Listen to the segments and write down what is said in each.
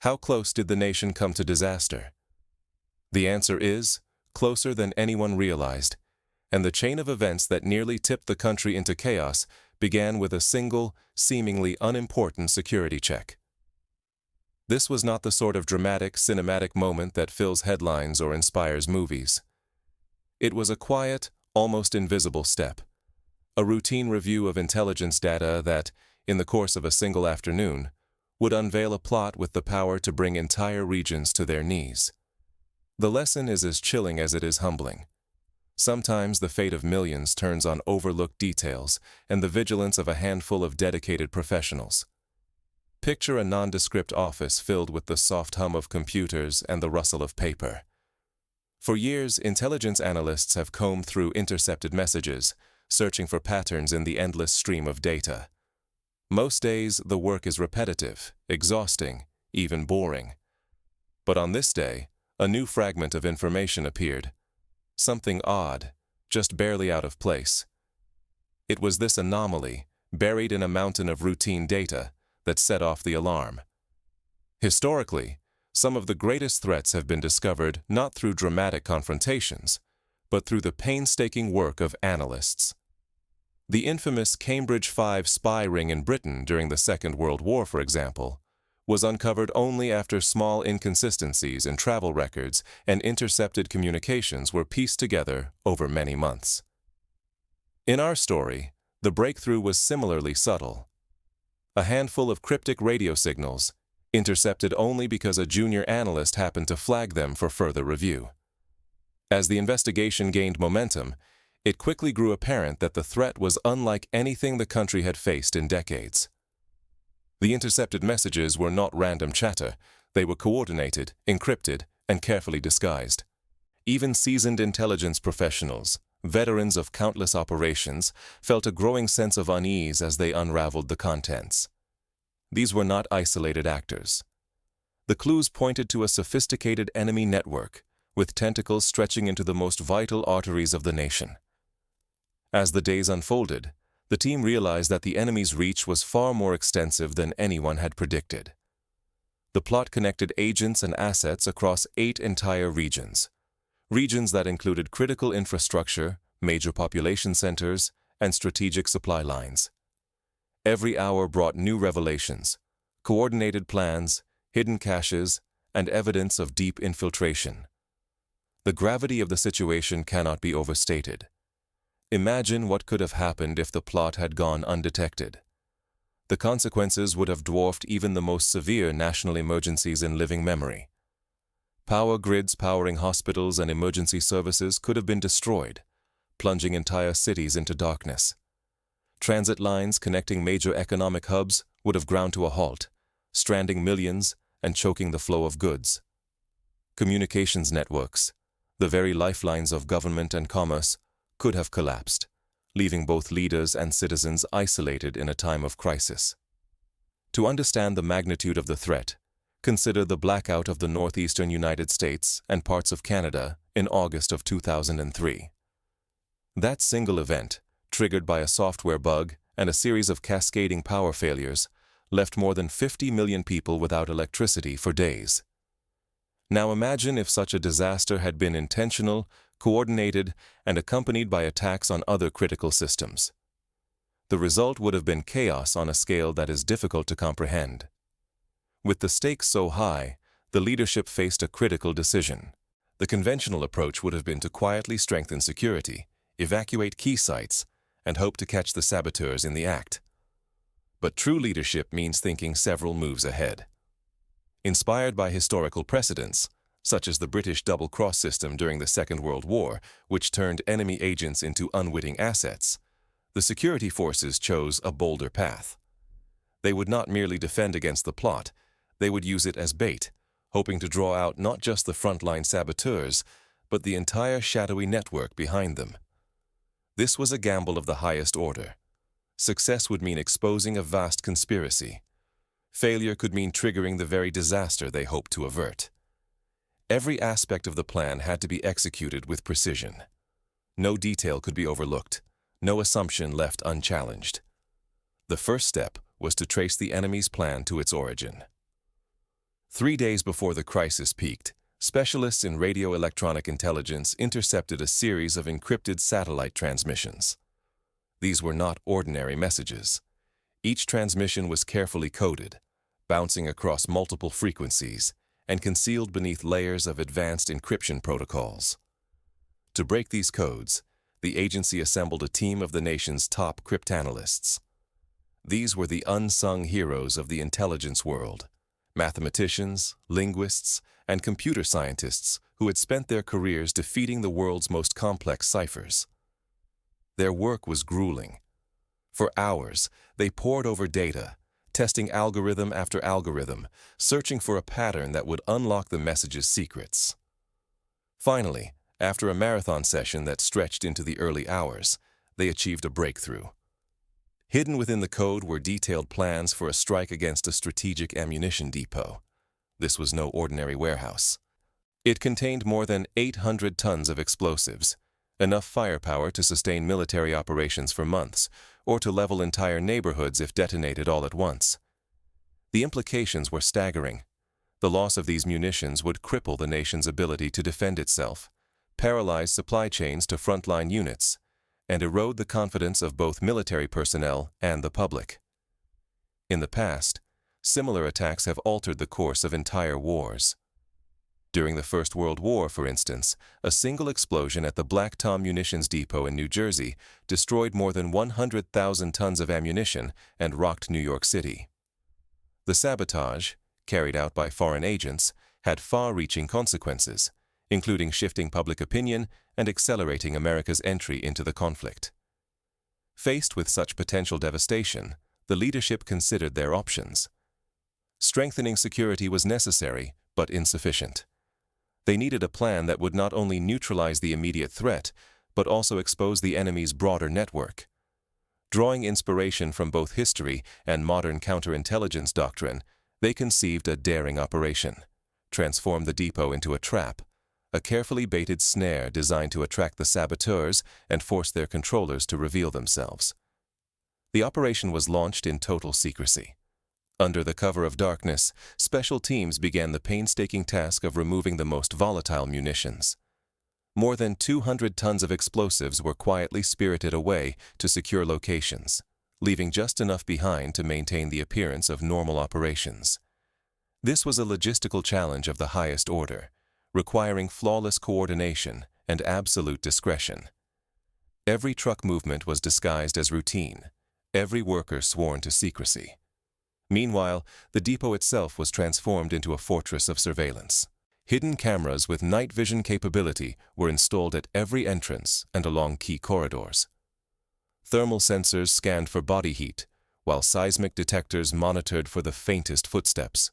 How close did the nation come to disaster? The answer is, closer than anyone realized, and the chain of events that nearly tipped the country into chaos began with a single, seemingly unimportant security check. This was not the sort of dramatic, cinematic moment that fills headlines or inspires movies. It was a quiet, almost invisible step, a routine review of intelligence data that, in the course of a single afternoon, would unveil a plot with the power to bring entire regions to their knees. The lesson is as chilling as it is humbling. Sometimes the fate of millions turns on overlooked details and the vigilance of a handful of dedicated professionals. Picture a nondescript office filled with the soft hum of computers and the rustle of paper. For years, intelligence analysts have combed through intercepted messages, searching for patterns in the endless stream of data. Most days, the work is repetitive, exhausting, even boring. But on this day, a new fragment of information appeared. Something odd, just barely out of place. It was this anomaly, buried in a mountain of routine data, that set off the alarm. Historically, some of the greatest threats have been discovered not through dramatic confrontations, but through the painstaking work of analysts. The infamous Cambridge 5 spy ring in Britain during the Second World War, for example, was uncovered only after small inconsistencies in travel records and intercepted communications were pieced together over many months. In our story, the breakthrough was similarly subtle. A handful of cryptic radio signals, intercepted only because a junior analyst happened to flag them for further review. As the investigation gained momentum, it quickly grew apparent that the threat was unlike anything the country had faced in decades. The intercepted messages were not random chatter. They were coordinated, encrypted, and carefully disguised. Even seasoned intelligence professionals, veterans of countless operations, felt a growing sense of unease as they unraveled the contents. These were not isolated actors. The clues pointed to a sophisticated enemy network, with tentacles stretching into the most vital arteries of the nation. As the days unfolded, the team realized that the enemy's reach was far more extensive than anyone had predicted. The plot connected agents and assets across 8 entire regions that included critical infrastructure, major population centers, and strategic supply lines. Every hour brought new revelations, coordinated plans, hidden caches, and evidence of deep infiltration. The gravity of the situation cannot be overstated. Imagine what could have happened if the plot had gone undetected. The consequences would have dwarfed even the most severe national emergencies in living memory. Power grids powering hospitals and emergency services could have been destroyed, plunging entire cities into darkness. Transit lines connecting major economic hubs would have ground to a halt, stranding millions and choking the flow of goods. Communications networks, the very lifelines of government and commerce, could have collapsed, leaving both leaders and citizens isolated in a time of crisis. To understand the magnitude of the threat, consider the blackout of the northeastern United States and parts of Canada in August of 2003. That single event, triggered by a software bug and a series of cascading power failures, left more than 50 million people without electricity for days. Now imagine if such a disaster had been intentional, coordinated, and accompanied by attacks on other critical systems. The result would have been chaos on a scale that is difficult to comprehend. With the stakes so high, the leadership faced a critical decision. The conventional approach would have been to quietly strengthen security, evacuate key sites, and hope to catch the saboteurs in the act. But true leadership means thinking several moves ahead. Inspired by historical precedents, such as the British double-cross system during the Second World War, which turned enemy agents into unwitting assets, the security forces chose a bolder path. They would not merely defend against the plot, they would use it as bait, hoping to draw out not just the frontline saboteurs, but the entire shadowy network behind them. This was a gamble of the highest order. Success would mean exposing a vast conspiracy. Failure could mean triggering the very disaster they hoped to avert. Every aspect of the plan had to be executed with precision. No detail could be overlooked, no assumption left unchallenged. The first step was to trace the enemy's plan to its origin. 3 days before the crisis peaked, specialists in radio-electronic intelligence intercepted a series of encrypted satellite transmissions. These were not ordinary messages. Each transmission was carefully coded, bouncing across multiple frequencies, and concealed beneath layers of advanced encryption protocols. To break these codes, the agency assembled a team of the nation's top cryptanalysts. These were the unsung heroes of the intelligence world, mathematicians, linguists, and computer scientists who had spent their careers defeating the world's most complex ciphers. Their work was grueling. For hours, they pored over data, testing algorithm after algorithm, searching for a pattern that would unlock the message's secrets. Finally, after a marathon session that stretched into the early hours, they achieved a breakthrough. Hidden within the code were detailed plans for a strike against a strategic ammunition depot. This was no ordinary warehouse. It contained more than 800 tons of explosives, enough firepower to sustain military operations for months, or to level entire neighborhoods if detonated all at once. The implications were staggering. The loss of these munitions would cripple the nation's ability to defend itself, paralyze supply chains to frontline units, and erode the confidence of both military personnel and the public. In the past, similar attacks have altered the course of entire wars. During the First World War, for instance, a single explosion at the Black Tom Munitions Depot in New Jersey destroyed more than 100,000 tons of ammunition and rocked New York City. The sabotage, carried out by foreign agents, had far-reaching consequences, including shifting public opinion and accelerating America's entry into the conflict. Faced with such potential devastation, the leadership considered their options. Strengthening security was necessary, but insufficient. They needed a plan that would not only neutralize the immediate threat, but also expose the enemy's broader network. Drawing inspiration from both history and modern counterintelligence doctrine, they conceived a daring operation, transformed the depot into a trap, a carefully baited snare designed to attract the saboteurs and force their controllers to reveal themselves. The operation was launched in total secrecy. Under the cover of darkness, special teams began the painstaking task of removing the most volatile munitions. More than 200 tons of explosives were quietly spirited away to secure locations, leaving just enough behind to maintain the appearance of normal operations. This was a logistical challenge of the highest order, requiring flawless coordination and absolute discretion. Every truck movement was disguised as routine, every worker sworn to secrecy. Meanwhile, the depot itself was transformed into a fortress of surveillance. Hidden cameras with night vision capability were installed at every entrance and along key corridors. Thermal sensors scanned for body heat, while seismic detectors monitored for the faintest footsteps.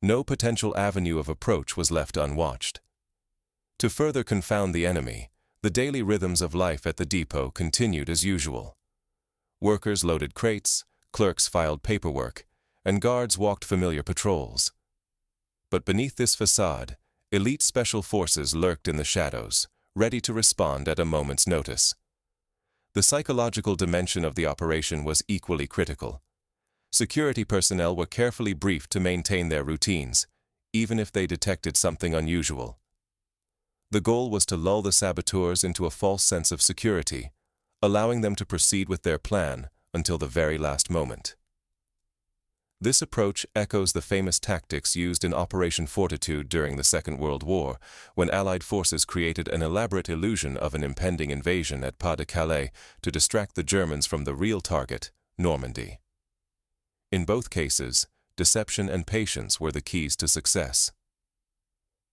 No potential avenue of approach was left unwatched. To further confound the enemy, the daily rhythms of life at the depot continued as usual. Workers loaded crates, clerks filed paperwork, and guards walked familiar patrols. But beneath this facade, elite special forces lurked in the shadows, ready to respond at a moment's notice. The psychological dimension of the operation was equally critical. Security personnel were carefully briefed to maintain their routines, even if they detected something unusual. The goal was to lull the saboteurs into a false sense of security, allowing them to proceed with their plan until the very last moment. This approach echoes the famous tactics used in Operation Fortitude during the Second World War, when Allied forces created an elaborate illusion of an impending invasion at Pas-de-Calais to distract the Germans from the real target, Normandy. In both cases, deception and patience were the keys to success.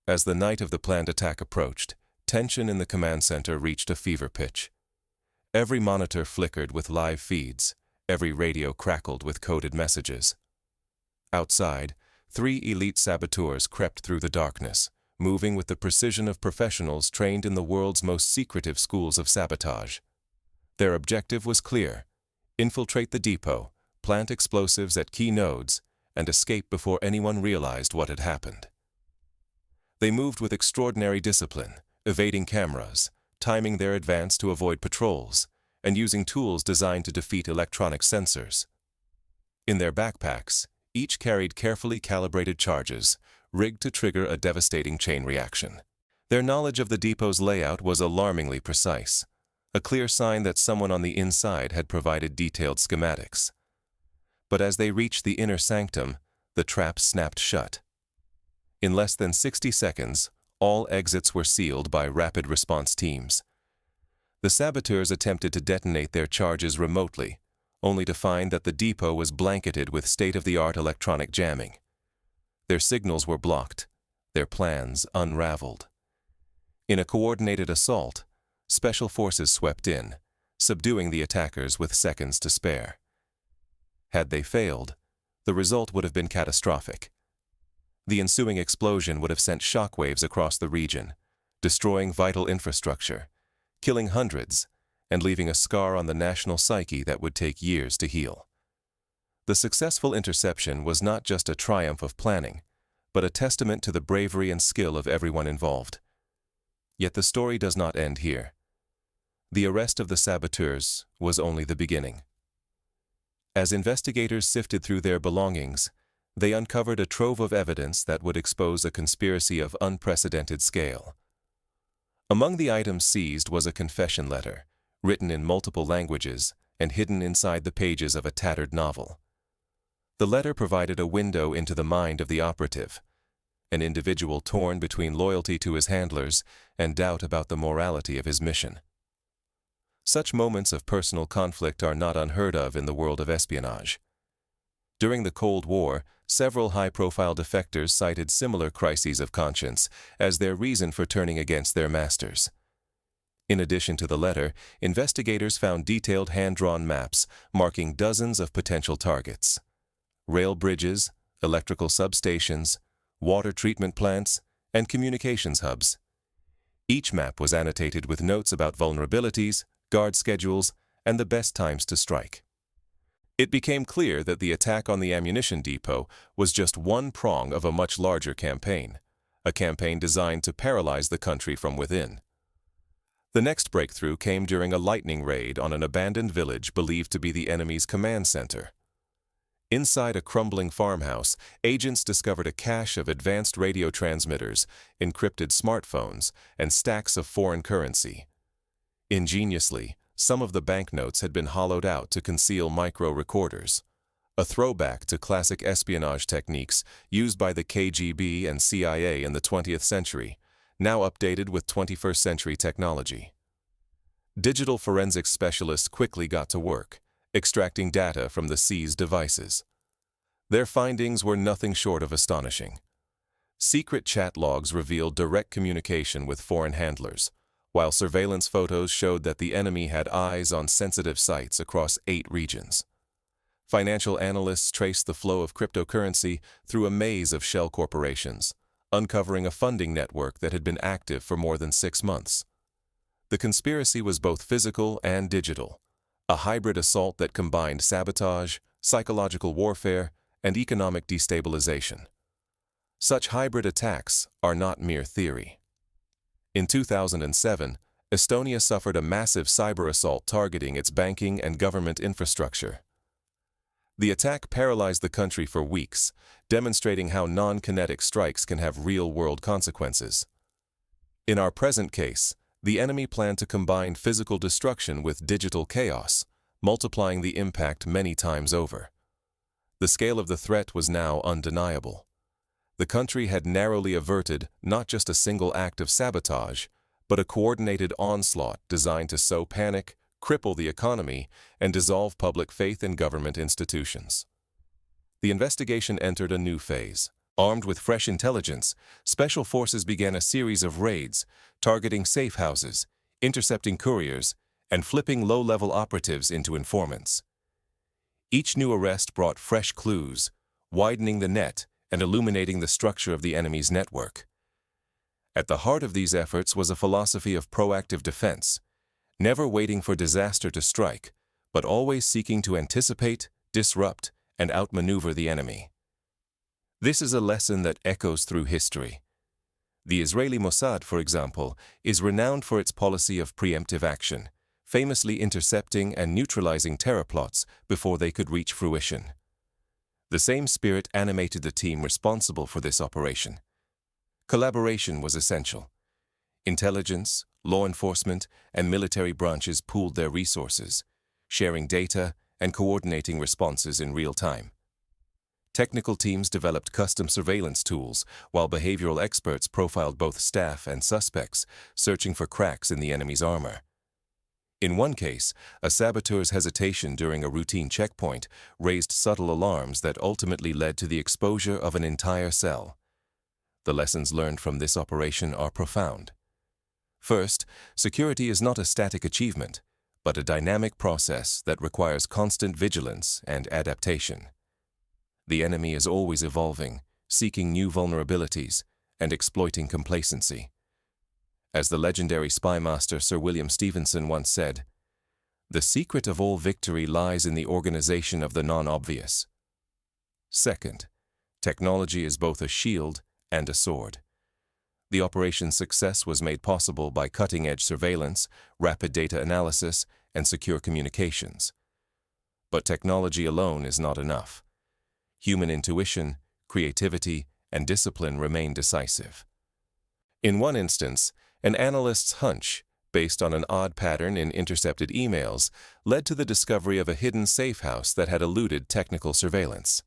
As the night of the planned attack approached, tension in the command center reached a fever pitch. Every monitor flickered with live feeds, every radio crackled with coded messages. Outside, 3 elite saboteurs crept through the darkness, moving with the precision of professionals trained in the world's most secretive schools of sabotage. Their objective was clear: infiltrate the depot, plant explosives at key nodes, and escape before anyone realized what had happened. They moved with extraordinary discipline, evading cameras, timing their advance to avoid patrols, and using tools designed to defeat electronic sensors. In their backpacks, Each carried carefully calibrated charges, rigged to trigger a devastating chain reaction. Their knowledge of the depot's layout was alarmingly precise, a clear sign that someone on the inside had provided detailed schematics. But as they reached the inner sanctum, the trap snapped shut. In less than 60 seconds, all exits were sealed by rapid response teams. The saboteurs attempted to detonate their charges remotely, only to find that the depot was blanketed with state-of-the-art electronic jamming. Their signals were blocked, their plans unraveled. In a coordinated assault, special forces swept in, subduing the attackers with seconds to spare. Had they failed, the result would have been catastrophic. The ensuing explosion would have sent shockwaves across the region, destroying vital infrastructure, killing hundreds, and leaving a scar on the national psyche that would take years to heal. The successful interception was not just a triumph of planning, but a testament to the bravery and skill of everyone involved. Yet the story does not end here. The arrest of the saboteurs was only the beginning. As investigators sifted through their belongings, they uncovered a trove of evidence that would expose a conspiracy of unprecedented scale. Among the items seized was a confession letter, written in multiple languages and hidden inside the pages of a tattered novel. The letter provided a window into the mind of the operative, an individual torn between loyalty to his handlers and doubt about the morality of his mission. Such moments of personal conflict are not unheard of in the world of espionage. During the Cold War, several high-profile defectors cited similar crises of conscience as their reason for turning against their masters. In addition to the letter, investigators found detailed hand-drawn maps marking dozens of potential targets: rail bridges, electrical substations, water treatment plants, and communications hubs. Each map was annotated with notes about vulnerabilities, guard schedules, and the best times to strike. It became clear that the attack on the ammunition depot was just one prong of a much larger campaign, a campaign designed to paralyze the country from within. The next breakthrough came during a lightning raid on an abandoned village believed to be the enemy's command center. Inside a crumbling farmhouse, agents discovered a cache of advanced radio transmitters, encrypted smartphones, and stacks of foreign currency. Ingeniously, some of the banknotes had been hollowed out to conceal micro-recorders, a throwback to classic espionage techniques used by the KGB and CIA in the 20th century, now updated with 21st century technology. Digital forensics specialists quickly got to work, extracting data from the seized devices. Their findings were nothing short of astonishing. Secret chat logs revealed direct communication with foreign handlers, while surveillance photos showed that the enemy had eyes on sensitive sites across 8 regions. Financial analysts traced the flow of cryptocurrency through a maze of shell corporations, uncovering a funding network that had been active for more than 6 months. The conspiracy was both physical and digital, a hybrid assault that combined sabotage, psychological warfare, and economic destabilization. Such hybrid attacks are not mere theory. In 2007, Estonia suffered a massive cyber assault targeting its banking and government infrastructure. The attack paralyzed the country for weeks, demonstrating how non-kinetic strikes can have real-world consequences. In our present case, the enemy planned to combine physical destruction with digital chaos, multiplying the impact many times over. The scale of the threat was now undeniable. The country had narrowly averted not just a single act of sabotage, but a coordinated onslaught designed to sow panic, cripple the economy, and dissolve public faith in government institutions. The investigation entered a new phase. Armed with fresh intelligence, special forces began a series of raids, targeting safe houses, intercepting couriers, and flipping low-level operatives into informants. Each new arrest brought fresh clues, widening the net and illuminating the structure of the enemy's network. At the heart of these efforts was a philosophy of proactive defense, never waiting for disaster to strike, but always seeking to anticipate, disrupt, and outmaneuver the enemy. This is a lesson that echoes through history. The Israeli Mossad, for example, is renowned for its policy of preemptive action, famously intercepting and neutralizing terror plots before they could reach fruition. The same spirit animated the team responsible for this operation. Collaboration was essential. Intelligence, law enforcement, and military branches pooled their resources, sharing data and coordinating responses in real time. Technical teams developed custom surveillance tools, while behavioral experts profiled both staff and suspects, searching for cracks in the enemy's armor. In one case, a saboteur's hesitation during a routine checkpoint raised subtle alarms that ultimately led to the exposure of an entire cell. The lessons learned from this operation are profound. First, security is not a static achievement, but a dynamic process that requires constant vigilance and adaptation. The enemy is always evolving, seeking new vulnerabilities, and exploiting complacency. As the legendary spy master Sir William Stevenson once said, "The secret of all victory lies in the organization of the non-obvious." Second, technology is both a shield and a sword. The operation's success was made possible by cutting-edge surveillance, rapid data analysis, and secure communications. But technology alone is not enough. Human intuition, creativity, and discipline remain decisive. In one instance, an analyst's hunch, based on an odd pattern in intercepted emails, led to the discovery of a hidden safe house that had eluded technical surveillance.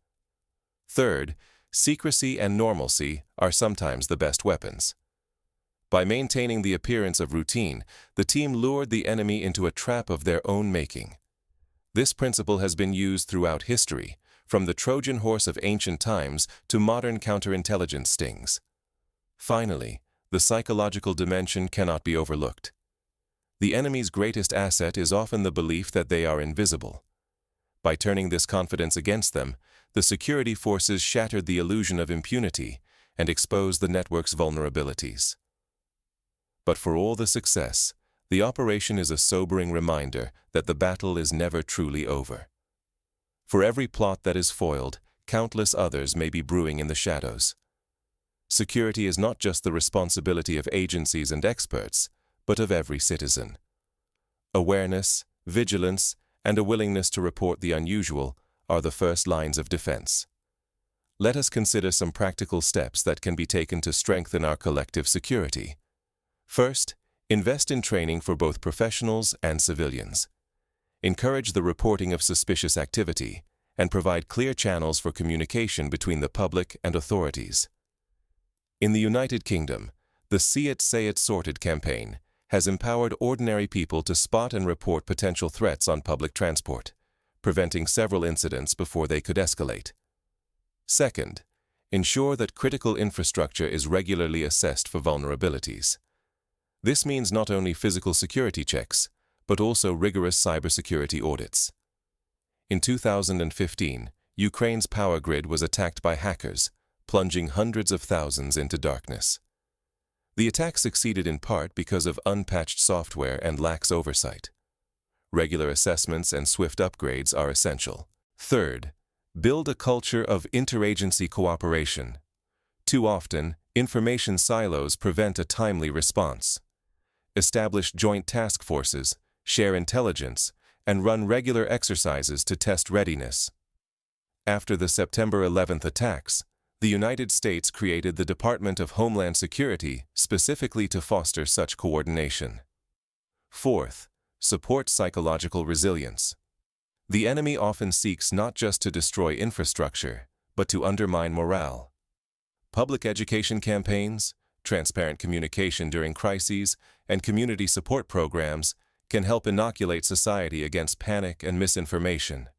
Third, secrecy and normalcy are sometimes the best weapons. By maintaining the appearance of routine, the team lured the enemy into a trap of their own making. This principle has been used throughout history, from the Trojan horse of ancient times to modern counterintelligence stings. Finally, the psychological dimension cannot be overlooked. The enemy's greatest asset is often the belief that they are invisible. By turning this confidence against them, the security forces shattered the illusion of impunity and exposed the network's vulnerabilities. But for all the success, the operation is a sobering reminder that the battle is never truly over. For every plot that is foiled, countless others may be brewing in the shadows. Security is not just the responsibility of agencies and experts, but of every citizen. Awareness, vigilance, and a willingness to report the unusual are the first lines of defense. Let us consider some practical steps that can be taken to strengthen our collective security. First, invest in training for both professionals and civilians. Encourage the reporting of suspicious activity and provide clear channels for communication between the public and authorities. In the United Kingdom, the See It, Say It, Sort It campaign has empowered ordinary people to spot and report potential threats on public transport, preventing several incidents before they could escalate. Second, ensure that critical infrastructure is regularly assessed for vulnerabilities. This means not only physical security checks, but also rigorous cybersecurity audits. In 2015, Ukraine's power grid was attacked by hackers, plunging hundreds of thousands into darkness. The attack succeeded in part because of unpatched software and lax oversight. Regular assessments and swift upgrades are essential. Third, build a culture of interagency cooperation. Too often, information silos prevent a timely response. Establish joint task forces, share intelligence, and run regular exercises to test readiness. After the September 11th attacks, the United States created the Department of Homeland Security specifically to foster such coordination. Fourth, support psychological resilience. The enemy often seeks not just to destroy infrastructure, but to undermine morale. Public education campaigns, transparent communication during crises, and community support programs can help inoculate society against panic and misinformation.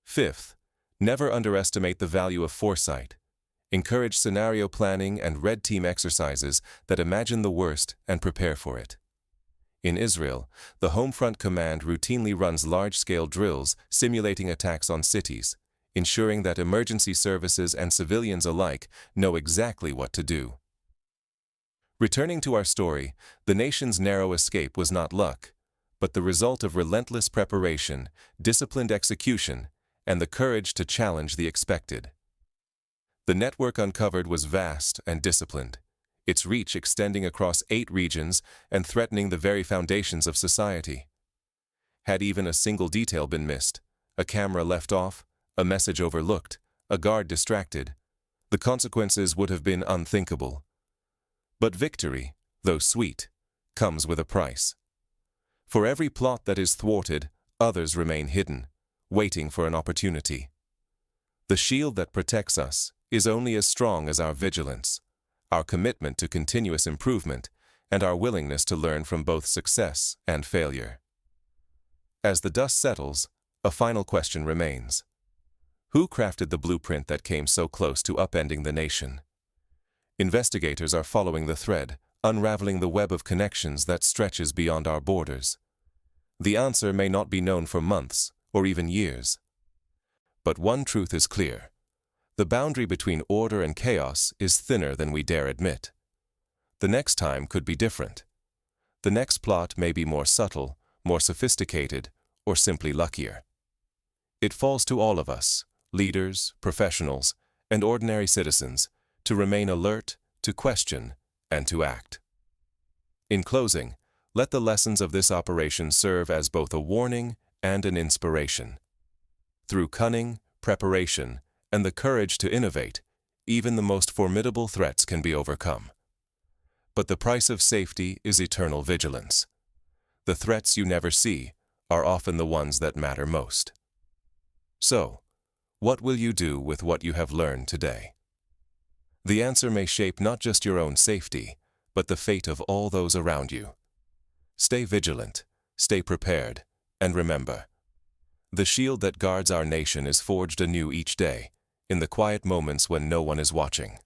Fifth, never underestimate the value of foresight. Encourage scenario planning and red team exercises that imagine the worst and prepare for it. In Israel, the Homefront Command routinely runs large-scale drills simulating attacks on cities, ensuring that emergency services and civilians alike know exactly what to do. Returning to our story, the nation's narrow escape was not luck, but the result of relentless preparation, disciplined execution, and the courage to challenge the expected. The network uncovered was vast and disciplined, its reach extending across 8 regions and threatening the very foundations of society. Had even a single detail been missed, a camera left off, a message overlooked, a guard distracted, the consequences would have been unthinkable. But victory, though sweet, comes with a price. For every plot that is thwarted, others remain hidden, waiting for an opportunity. The shield that protects us is only as strong as our vigilance, our commitment to continuous improvement, and our willingness to learn from both success and failure. As the dust settles, a final question remains. Who crafted the blueprint that came so close to upending the nation? Investigators are following the thread, unraveling the web of connections that stretches beyond our borders. The answer may not be known for months or even years. But one truth is clear. The boundary between order and chaos is thinner than we dare admit. The next time could be different. The next plot may be more subtle, more sophisticated, or simply luckier. It falls to all of us, leaders, professionals, and ordinary citizens, to remain alert, to question, and to act. In closing, let the lessons of this operation serve as both a warning and an inspiration. Through cunning, preparation, and the courage to innovate, even the most formidable threats can be overcome. But the price of safety is eternal vigilance. The threats you never see are often the ones that matter most. So, what will you do with what you have learned today? The answer may shape not just your own safety, but the fate of all those around you. Stay vigilant, stay prepared, and remember, the shield that guards our nation is forged anew each day, in the quiet moments when no one is watching.